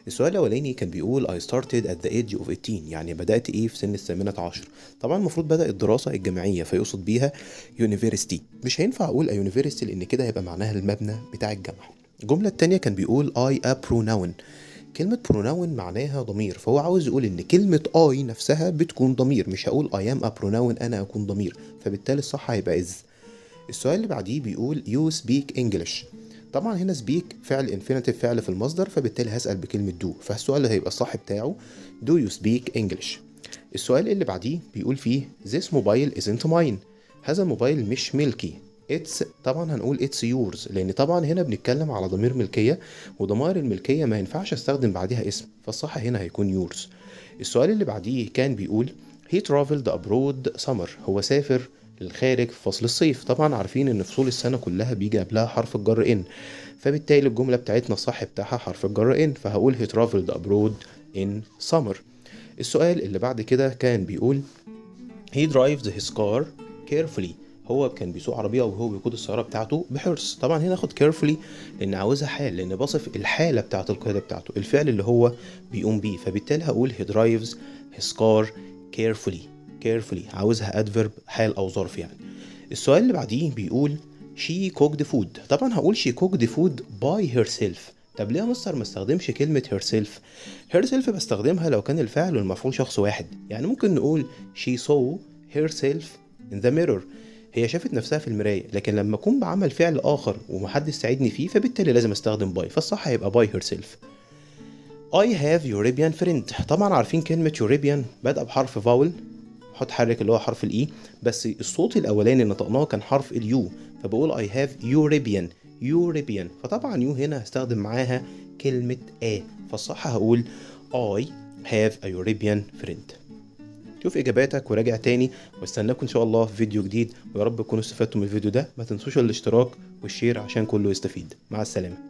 السؤال الأولاني كان بيقول I started at the age of 18، يعني بدأت إيه في سن الثامنة عشر. طبعا المفروض بدأ الدراسة الجامعية فيقصد بيها university. مش هينفع أقول a university لأن كده هيبقى معناها المبنى بتاع الجامعة. الجملة التانية كان بيقول I a pronoun. كلمة pronoun معناها ضمير، فهو عاوز يقول إن كلمة I نفسها بتكون ضمير، مش هقول I am a pronoun أنا أكون ضمير، فبالتالي الصح هيبقى is. السؤال اللي بعديه بيقول you speak English. طبعا هنا speak فعل infinitive، فعل في المصدر، فبالتالي هسأل بكلمة do، فالسؤال اللي هيبقى الصح بتاعه do you speak English. السؤال اللي بعديه بيقول فيه this mobile isn't mine. هذا الموبايل مش ملكي. it's طبعا هنقول it's yours، لان طبعا هنا بنتكلم على ضمير ملكية، وضمائر الملكية ما ينفعش استخدم بعدها اسم، فالصح هنا هيكون yours. السؤال اللي بعديه كان بيقول he traveled abroad summer. هو سافر للخارج في فصل الصيف. طبعا عارفين ان فصول السنة كلها بيجي قبلها حرف الجر ان، فبالتالي الجملة بتاعتنا الصح بتاعها حرف الجر ان، فهقول he traveled abroad in summer. السؤال اللي بعد كده كان بيقول he drives his car carefully. هو كان بيسوق عربية وهو بيقود السيارة بتاعته بحرص. طبعا هنا اخد carefully لان عاوزها حال، لان بصف الحالة بتاعة القيادة بتاعته، الفعل اللي هو بيقوم بيه، فبالتالي هقول he drives his car carefully. carefully عاوزها adverb حال او ظرف يعني. السؤال اللي بعديه بيقول she cooked food. طبعا هقول she cooked food by herself. طب ليه يا مستر ما استخدمش كلمة herself؟ herself بستخدمها لو كان الفعل والمفعول شخص واحد، يعني ممكن نقول she saw herself in the mirror. هي شافت نفسها في المراية، لكن لما أكون بعمل فعل آخر ومحدش ساعدني فيه فبالتالي لازم استخدم by، فالصح هيبقى by herself. I have European friend. طبعا عارفين كلمة European بدأ بحرف فاول، حط حرك اللي هو حرف الإي، بس الصوت الأولاني اللي نطقناه كان حرف اليو، فبقول I have European. European، فطبعا يو هنا هستخدم معاها كلمة A، فالصح هقول I have a European friend. شوف إجاباتك وراجع تاني، واستناكم إن شاء الله في فيديو جديد، ويا رب تكونوا استفدتوا من الفيديو ده. ما تنسوش الاشتراك والشير عشان كله يستفيد. مع السلامة.